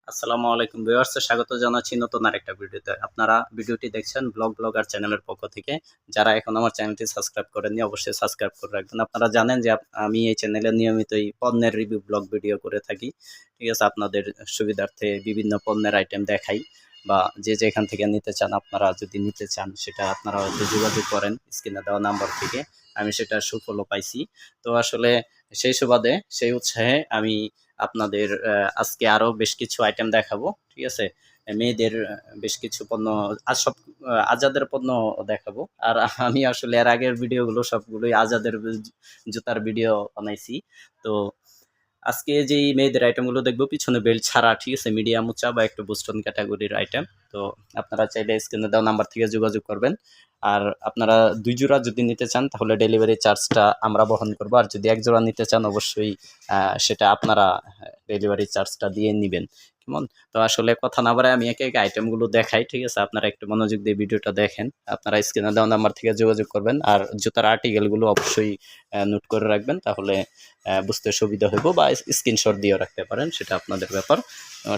আসসালামু আলাইকুম ভিউয়ার্স, স্বাগত জানাচ্ছি নতুন আরেকটা ভিডিওতে। আপনারা ভিডিওটি দেখছেন ব্লগার চ্যানেলের পক্ষ থেকে। যারা এখন আমার চ্যানেলটি সাবস্ক্রাইব করেননি অবশ্যই সাবস্ক্রাইব করে রাখবেন। আপনারা জানেন যে আমি এই চ্যানেলে নিয়মিতই পণ্যের রিভিউ ব্লগ ভিডিও করে থাকি। ঠিক আছে, আপনাদের সুবিধার্থে বিভিন্ন পণ্যের আইটেম দেখাই, বা যে যেখান থেকে নিতে চান, আপনারা যদি নিতে চান সেটা আপনারা হয়তো যোগাযোগ করেন স্ক্রিনে দেওয়া নাম্বার থেকে। আমি সেটা সুফলও পাইছি। তো আসলে সেই সুবাদে সেই উৎসাহে আমি আপনাদের আজকে আরো বেশ কিছু আইটেম দেখাবো। ঠিক আছে, মেয়েদের বেশ কিছু পণ্য, আজ সব আজাদের পণ্য দেখাবো। আর আমি আসলে এর আগের ভিডিওগুলো সবগুলোই আজাদের জুতার ভিডিও বানাইছি। তো আজকে যেই মেয়েদের আইটেমগুলো দেখবো পিছনে বেল্ট ছাড়া, ঠিক আছে, মিডিয়াম উঁচা বা একটু বুস্টন ক্যাটাগরির আইটেম। তো আপনারা চাইলে স্ক্রিনে দেওয়া নাম্বার থেকে যোগাযোগ করবেন। আর আপনারা ২ জোড়া যদি নিতে চান তাহলে ডেলিভারি চার্জটা আমরা বহন করবো, আর যদি ১ জোড়া নিতে চান অবশ্যই সেটা আপনারা ডেলিভারি চার্জটা দিয়ে নিবেন। কেমন? তো আসলে কথা না বাড়ায় আমি একে একে আইটেমগুলো দেখাই। ঠিক আছে, আপনারা একটু মনোযোগ দিয়ে ভিডিওটা দেখেন। আপনারা স্ক্রিনে দেওয়া নাম্বার থেকে যোগাযোগ করবেন, আর জুতার আর্টিকেলগুলো অবশ্যই নোট করে রাখবেন, তাহলে বুঝতে সুবিধা হইব, বা স্ক্রিনশট দিয়েও রাখতে পারেন, সেটা আপনাদের ব্যাপার।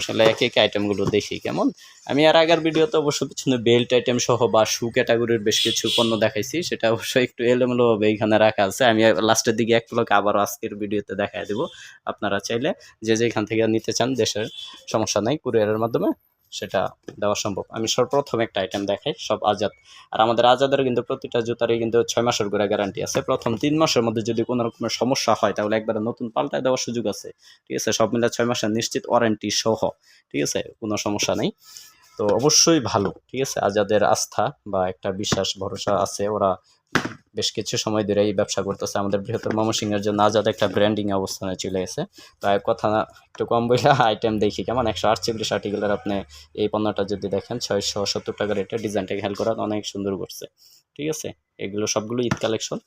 আসলে একে একে আইটেমগুলো দেখি কেমন। আমি আর আগের ভিডিওতে অবশ্য পিছনে বেল্ট আইটেম সহ বা শু ক্যাটাগরির বেশ কিছু পণ্য দেখাইছি, সেটা অবশ্যই একটু এলোমেলোভাবে এইখানে রাখা আছে। আমি লাস্টের দিকে এক ব্লক আবারও আজকের ভিডিওতে দেখাই দেবো। আপনারা চাইলে যে যেখান থেকে নিতে চান, দেশের সমস্যা নাই, কুরিয়ারের মাধ্যমে সেটা দেওয়া সম্ভব। আমি সর্বপ্রথম একটা আইটেম দেখাই, সব আজাদ। আর আমাদের আজাদের কিন্তু প্রতিটা জুতারই কিন্তু ৬ মাসের করে গ্যারান্টি আছে। প্রথম ৩ মাসের মধ্যে যদি কোনো রকমের সমস্যা হয় তাহলে একবারে নতুন পাল্টায় দেওয়ার সুযোগ আছে। ঠিক আছে, সব মিলে ৬ মাসের নিশ্চিত ওয়ারেন্টি সহ। ঠিক আছে, কোনো সমস্যা নেই। তো অবশ্যই ভালো। ঠিক আছে, আজাদের আস্থা বা একটা বিশ্বাস ভরসা আছে। ওরা বেশ কিছু সময় ধরে এই ব্যবসা করতেছে। আমাদের বৃহত্তর ময়মনসিংহের জন্য আজাদ একটা ব্র্যান্ডিং অবস্থানে চলে গেছে। তো এক কথা না একটু কম বইলা আইটেম দেখি কেমন। ১৪৮ আর্টিকেলের আপনি এই পণ্যটা যদি দেখেন ৬৭০ টাকা রেটে, ডিজাইনটা খেয়াল করা অনেক সুন্দর করছে। ঠিক আছে, এগুলো সবগুলো ঈদ কালেকশন।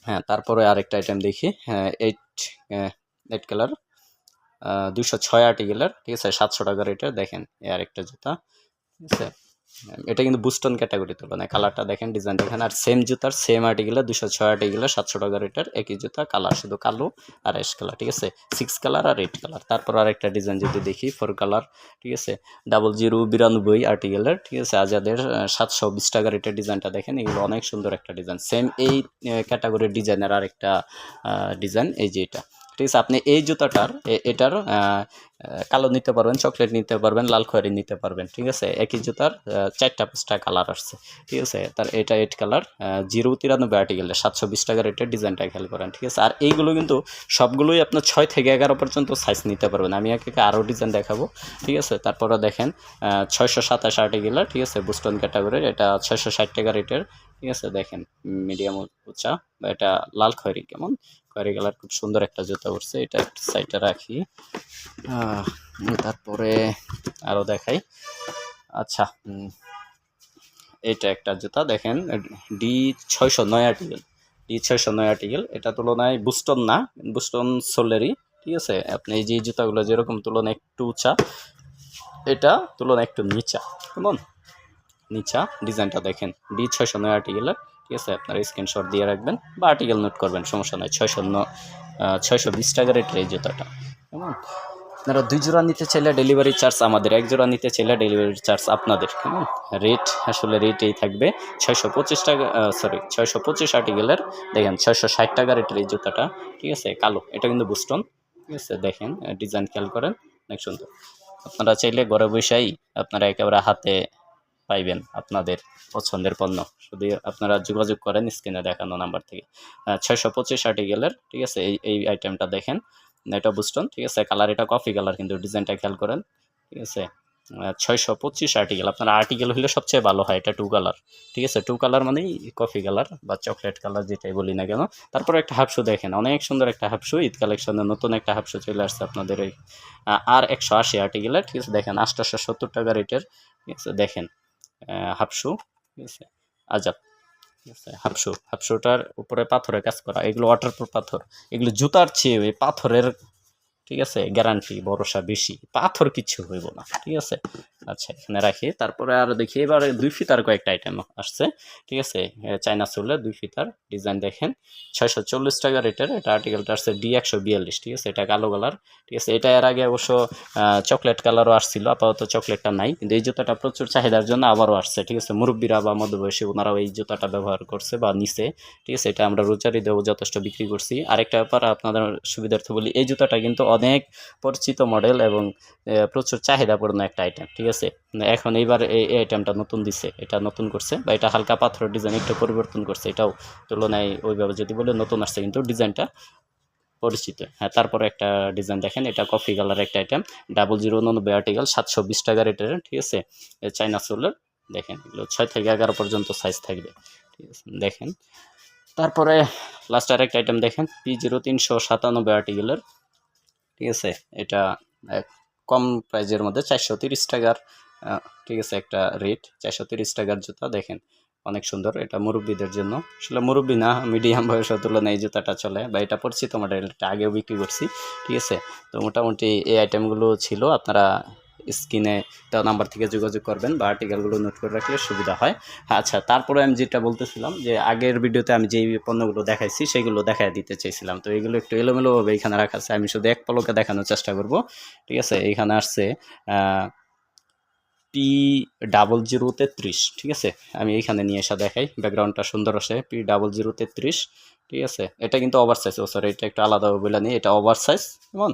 হ্যাঁ, তারপরে আরেকটা আইটেম দেখি। হ্যাঁ, এইট কালার, ২০৬ আর্টিকেলের। ঠিক আছে, ৭০০ টাকা রেটের। দেখেন এই আরেকটা জুতা। ঠিক আছে, এটা কিন্তু বুস্টন ক্যাটাগরি তুলনায় কালারটা দেখেন, ডিজাইন দেখেন। আর সেম জুতার সেম আর্টিকেলে ২০৬ আর্টিকেলে ৭০০ টাকা রেটের একই জুতা, কালার শুধু কালো আর অ্যাশ কালার। ঠিক আছে, 6 কালার আর 8 কালার। তারপর আরেকটা ডিজাইন যদি দেখি 4 কালার। ঠিক আছে, 0092 আর্টিকেলের। ঠিক আছে, আজাদের ৭২০ টাকা রেটের। ডিজাইনটা দেখেন, এগুলো অনেক সুন্দর একটা ডিজাইন। সেম এই ক্যাটাগরির ডিজাইনের আরেকটা ডিজাইন, এই যে এটা। ঠিক আছে, আপনি এই জুতাটার এটার কালো নিতে পারবেন, চকলেট নিতে পারবেন, লাল খয়েরি নিতে পারবেন। ঠিক আছে, একই জুতার ৪টা-৫টা কালার আসছে। ঠিক আছে, তার এটা 8 কালার, 093 আর্টিকেলে ৭২০ টাকা রেটের। ডিজাইনটা খেয়াল করেন। ঠিক আছে, আর এইগুলো কিন্তু সবগুলোই আপনার ৬ থেকে ১১ পর্যন্ত সাইজ নিতে পারবেন। আমি একে আরও ডিজাইন দেখাবো। ঠিক আছে, তারপরে দেখেন ৬২৭ আর্টিকেলের। ঠিক আছে, বুস্টন ক্যাটাগরির, এটা ৬৬০ টাকা রেটের। ঠিক আছে, দেখেন মিডিয়াম উঁচা, বা এটা লাল খয়েরি, কেমন খয়েরি কালার, খুব সুন্দর একটা জুতা উঠছে। এটা একটা সাইডে রাখি। তারপরে আরও দেখাই। আচ্ছা, এইটা একটা জুতা দেখেন, D609 আর্টিকেল। D609 আর্টিকেল, এটা তুলনায় বুস্টন না, বুস্টন সোলেরই। ঠিক আছে, আপনি এই যে জুতাগুলো যেরকম তুলনায় একটু উঁচা, এটা তুলনায় একটু নিচা, কেমন নিচা। ডিজাইনটা দেখেন, D609 আর্টিকেলের। ঠিক আছে, আপনারা স্ক্রিনশট দিয়ে রাখবেন বা আর্টিকেল নোট করবেন, সমস্যা নয়। ৬২০ টাকা রেটের এই জুতাটা, কেমন। আপনারা ২ জোড়া নিতে চাইলে ডেলিভারি চার্জ আমাদের, ১ জোড়া নিতে চাইলে ডেলিভারি চার্জ আপনাদের। কেমন রেট, আসলে রেট এই থাকবে ৬২৫ টাকা, সরি ৬২৫ আর্টিকেলের। দেখেন ৬৬০ টাকা রেটের এই জুতাটা। ঠিক আছে, কালো, এটা কিন্তু বুস্টন। ঠিক আছে, দেখেন ডিজাইন খেয়াল করেন, অনেক সুন্দর। আপনারা চাইলে ঘরে বসেই আপনারা একেবারে হাতে পাইবেন আপনাদের পছন্দের পণ্য। শুধু আপনারা যোগাযোগ করেন স্ক্রিনে দেখানো নাম্বার থেকে। ৬২৫ আর্টিকেলের। ঠিক আছে, এই আইটেমটা দেখেন, এটা বুস্টন। ঠিক আছে, কালার এটা কফি কালার, কিন্তু ডিজাইনটা খেয়াল করেন। ঠিক আছে, ৬২৫ আর্টিকেল। আপনার আর্টিকেল হলে সবচেয়ে ভালো হয়। এটা 2 কালার। ঠিক আছে, 2 কালার মানেই কফি কালার বা চকলেট কালার, যেটাই বলি না কেন। তারপরে একটা হাফশু দেখেন, অনেক সুন্দর একটা হাফশু, ঈদ কালেকশনে নতুন একটা হাফশু চলে আসছে আপনাদের এই আর ১৮০ আর্টিকেলের। ঠিক আছে, দেখেন ৮৭০ টাকা রেটের। ঠিক আছে, দেখেন হাফশু। ঠিক আছে, আজাদ। ঠিক আছে, হাফশুটার উপরে পাথরের কাজ করা, এগুলো ওয়াটারপ্রুফ পাথর। এগুলো জুতার চেয়ে ওই পাথরের, ঠিক আছে, গ্যারান্টি ভরসা বেশি। পাথর কিচ্ছু হইব না। ঠিক আছে, আচ্ছা এখানে রাখি। তারপরে আর দেখি এবার 2 ফিতার কয়েকটা আইটেম আসছে, ঠিক আছে। চায়না সোলের 2 ফিতার ডিজাইন দেখেন, 640 টাকা রেটের। এটা আর্টিকেলটা আসছে D142, ঠিক আছে। এটা কালো কালার, ঠিক আছে। এটা এর আগে অবশ্য চকলেট কালারও আসছিল, আপাতত চকলেটটা নাই, কিন্তু এই জুতাটা প্রচুর চাহিদার জন্য আবারও আসছে, ঠিক আছে। মুরব্বীরা বা মধ্যবয়সী ওনারাও এই জুতাটা ব্যবহার করছে বা নিছে, ঠিক আছে। এটা আমরা রোজারি দেবো যথেষ্ট বিক্রি করছি। আরেকটা ব্যাপার আপনাদের সুবিধার্থে বলি, এই জুতাটা কিন্তু অনেক পরিচিত মডেল এবং প্রচুর চাহিদাপূর্ণ একটা আইটেম, ঠিক আছে। এখন এইবার এই আইটেমটা নতুন দিছে, এটা নতুন করছে বা এটা হালকা পাথর ডিজাইন একটু পরিবর্তন করছে, এটাও তুলনায় ওইভাবে যদি বলে নতুন আসছে, কিন্তু ডিজাইনটা পরিচিত। হ্যাঁ, তারপরে একটা ডিজাইন দেখেন, এটা কফি কালার একটা আইটেম, 0099 আর্টিকেল, 720 টাকা রেটের, ঠিক আছে। চাইনা সোলের দেখেন, এগুলো 6 থেকে 11 পর্যন্ত সাইজ থাকবে, ঠিক আছে। দেখেন তারপরে লাস্ট আর একটা আইটেম দেখেন, P0397 আর্টিকেলের, ঠিক আছে। এটা কম প্রাইজের মধ্যে 430 টাকার, ঠিক আছে, একটা রেট 430 টাকার জুতা দেখেন, অনেক সুন্দর। এটা মুরব্বীদের জন্য, আসলে মুরব্বী না, মিডিয়াম বয়সের তুলনায় এই জুতাটা চলে বা এটা পরিচিত মডেল, এটা আগেও বিক্রি করছি, ঠিক আছে। তো মোটামুটি এই আইটেমগুলো ছিল। আপনারা স্ক্রিনে দেওয়া নাম্বার থেকে যোগাযোগ করবেন বা আর্টিকেলগুলো নোট করে রাখলে সুবিধা হয়। আচ্ছা, তারপরে আমি যেটা বলতেছিলাম যে আগের ভিডিওতে আমি যেই পণ্যগুলো দেখাইছি সেগুলো দেখাই দিতে চাইছিলাম, তো এগুলো একটু এলোমেলোভাবে এখানে রাখা আছে, আমি শুধু এক পলকে দেখানোর চেষ্টা করব, ঠিক আছে। এইখানে আসছে P0033, ঠিক আছে। আমি এইখানে নিয়ে এসে দেখাই, ব্যাকগ্রাউন্ডটা সুন্দর আসে। P0033, ঠিক আছে। এটা কিন্তু ওভার সাইজ, সরি এটা একটু আলাদা বলে নিই, এটা ওভার সাইজ, কেমন।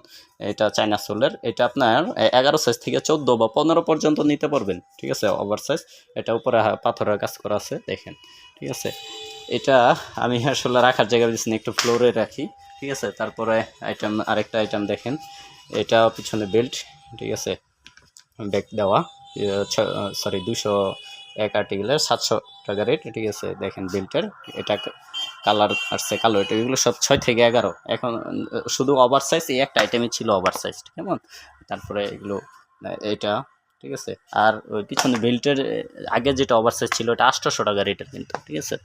এটা চায়না সোলের, এটা আপনার 11 সাইজ থেকে 14 বা 15 পর্যন্ত নিতে পারবেন, ঠিক আছে, ওভার সাইজ। এটা উপরে পাথরের কাজ করা আছে দেখেন, ঠিক আছে। এটা আমি আসলে রাখার জায়গা দিচ্ছি না, একটু ফ্লোরে রাখি, ঠিক আছে। তারপরে আরেকটা আইটেম দেখেন, এটা পিছনে বেল্ট, ঠিক আছে, ব্যাক দেওয়া, সরি 201 আর্টিকেলের, 700 টাকা রেট, ঠিক আছে। দেখেন বেল্টের এটা কালার আসছে কালো, এটা এগুলো সব 6 থেকে 11। এখন শুধু ওভার সাইজ এই একটা আইটেমই ছিল ওভার সাইজ, কেমন। তারপরে এগুলো এটা, ঠিক আছে। আর ওই পিছনে বেল্টের আগে যেটা ওভার সাইজ ছিল এটা 800 টাকা রেটের কিন্তু, ঠিক আছে।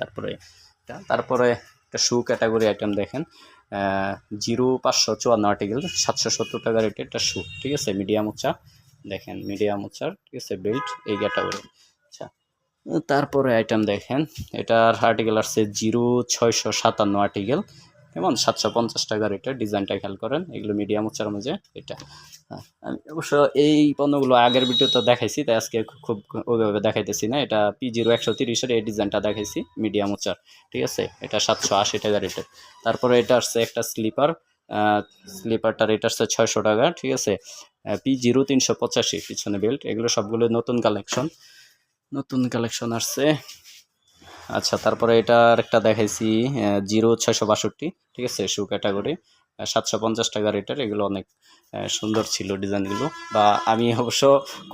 তারপরে একটা শু ক্যাটাগরি আইটেম দেখেন, 0554 আর্টিকেল, 770 টাকা রেটের একটা শু, ঠিক আছে, মিডিয়াম উচ্চা দেখেন, মিডিয়াম উচ্চার, ঠিক আছে, বেল্ট এই ক্যাটাগরি। আচ্ছা, তারপরে আইটেম দেখেন, এটার আর্টিকেল আসছে 0657 আর্টিকেল, কেমন, 750 টাকা রেটের। ডিজাইনটা খেয়াল করেন, এগুলো মিডিয়াম উচ্চার মধ্যে এটা। আমি অবশ্য এই পণ্যগুলো আগের ভিডিওতে দেখাইছি, তাই আজকে খুব ওইভাবে দেখাইতেছি না। এটা P0130 এই ডিজাইনটা দেখাইছি মিডিয়াম উচ্চার, ঠিক আছে। এটা 780 টাকা রেটের। তারপরে এটা আসছে একটা স্লিপারটা রেট আসছে 600 টাকা, ঠিক আছে। P0385 পিছনে বেল্ট, এগুলো সবগুলো নতুন কালেকশন আসছে। আচ্ছা, তারপরে এটা আরেকটা দেখাইছি 0662, ঠিক আছে, শু ক্যাটাগরি, 750 টাকা রেটের। এগুলো অনেক সুন্দর ছিল ডিজাইনগুলো, বা আমি অবশ্য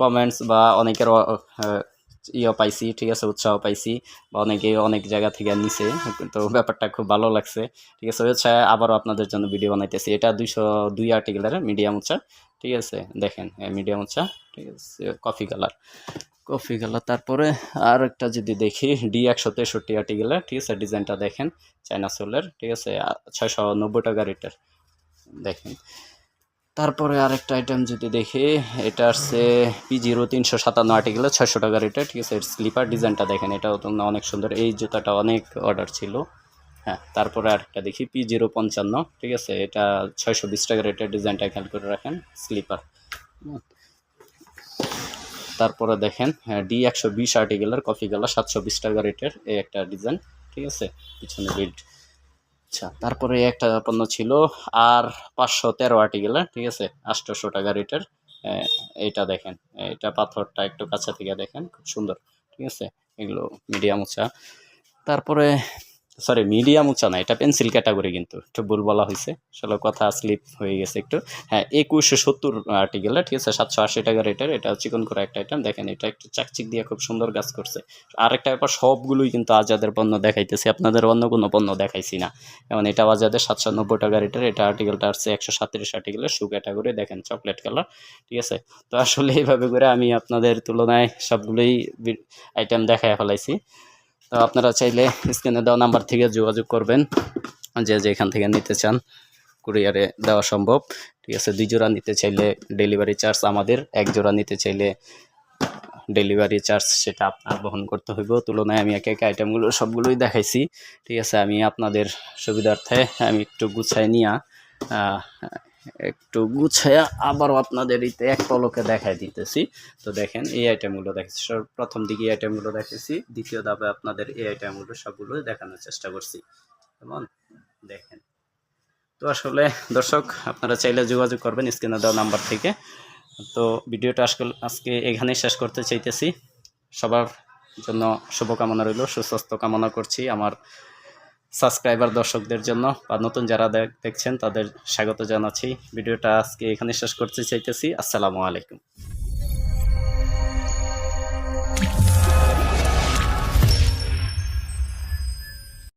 কমেন্টস বা অনেকের পাইছি, ঠিক আছে, উৎসাহ পাইছি, বা অনেকে অনেক জায়গা থেকে নিছে, তো ব্যাপারটা খুব ভালো লাগছে, ঠিক আছে। হচ্ছে আবারও আপনাদের জন্য ভিডিও বানাইতেছি। এটা 202 আর্টিকেলের মিডিয়াম উচ্চা, ঠিক আছে। দেখেন মিডিয়াম উচ্চা, ঠিক আছে, কফি কালার। তারপরে আর একটা যদি দেখি D163 আর্টিকেলের, ঠিক আছে, ডিজাইনটা দেখেন, চায়না সোলের, ঠিক আছে, 690 টাকা রেটের দেখেন। তারপরে আরেকটা আইটেম যদি দেখি, এটা আসছে P0357 আর্টিকেলের, 600 টাকা রেটের, ঠিক আছে। স্লিপার ডিজাইনটা দেখেন, এটাও তো অনেক সুন্দর, এই জুতাটা অনেক অর্ডার ছিল। হ্যাঁ, তারপরে আরেকটা দেখি P055, ঠিক আছে, এটা 620 টাকা রেটের। ডিজাইনটা খেয়াল করে রাখেন, স্লিপার। তারপরে দেখেন D120 আর্টিকেলের কফি কালার, 720 টাকা রেটের এই একটা ডিজাইন, ঠিক আছে, পিছনে বেল্ট। আচ্ছা, তারপরে একটা পণ্য ছিল R513 আর্টিকেলের, ঠিক আছে, 800 টাকা রেটের। এইটা দেখেন, এটা পাথরটা একটু কাছে থেকে দেখেন, খুব সুন্দর, ঠিক আছে। এগুলো মিডিয়াম উঁচা। তারপরে সরি, মিডিয়াম উঁচা না, এটা পেন্সিল ক্যাটাগরি, কিন্তু একটু ভুল বলা হয়েছে, আসলে কথা স্লিপ হয়ে গেছে একটু। হ্যাঁ, 2170 আর্টিকেলে, ঠিক আছে, 780 টাকা রেটের। এটা চিকন করে একটা আইটেম দেখেন, এটা একটু চাকচিক দিয়ে খুব সুন্দর কাজ করছে। আরেকটা ব্যাপার, সবগুলোই কিন্তু আজাদের পণ্য দেখাইতেছি, আপনাদের অন্য কোনো পণ্য দেখাইছি না। যেমন এটা আজাদের 790 টাকা রেটের। এটা আর্টিকেলটা আসছে 137 আর্টিকেলের, শু ক্যাটাগরি, দেখেন চকলেট কালার, ঠিক আছে। তো আসলে এইভাবে করে আমি আপনাদের তুলনায় সবগুলোই আইটেম দেখাই ফেলাইছি। তো আপনারা চাইলে স্ক্রিনে দেওয়া নাম্বার থেকে যোগাযোগ করবেন, যে যেখান থেকে নিতে চান, কুরিয়ারে দেওয়া সম্ভব, ঠিক আছে। 2 জোড়া নিতে চাইলে ডেলিভারি চার্জ আমাদের, 1 জোড়া নিতে চাইলে ডেলিভারি চার্জ সেটা আপনার বহন করতে হইব। তুলনায় আমি একে একে আইটেমগুলো সবগুলোই দেখাইছি। ঠিক আছে, আমি আপনাদের সুবিধার্থে আমি একটু গুছাই নিয়া আবারও আপনাদের এক পলকে দেখাই দিতেছি। তো দেখেন এই আইটেমগুলো দেখেছি, প্রথম দিকে এই আইটেমগুলো দেখেছি, দ্বিতীয় ধাপে আপনাদের এই আইটেমগুলো সবগুলো দেখানোর চেষ্টা করছি। কেমন দেখেন। তো আসলে দর্শক, আপনারা চাইলে যোগাযোগ করবেন স্ক্রিনে দেওয়া নাম্বার থেকে। তো ভিডিওটা আজকে এখানেই শেষ করতে চাইতেছি। সবার জন্য শুভকামনা রইল, সুস্বাস্থ্য কামনা করছি আমার সাবস্ক্রাইবার দর্শকদের জন্য, বা নতুন যারা দেখছেন তাদের স্বাগত জানাচ্ছি। ভিডিওটা আজকে এখানে শেষ করতে চাইতেছি। আসসালামু আলাইকুম।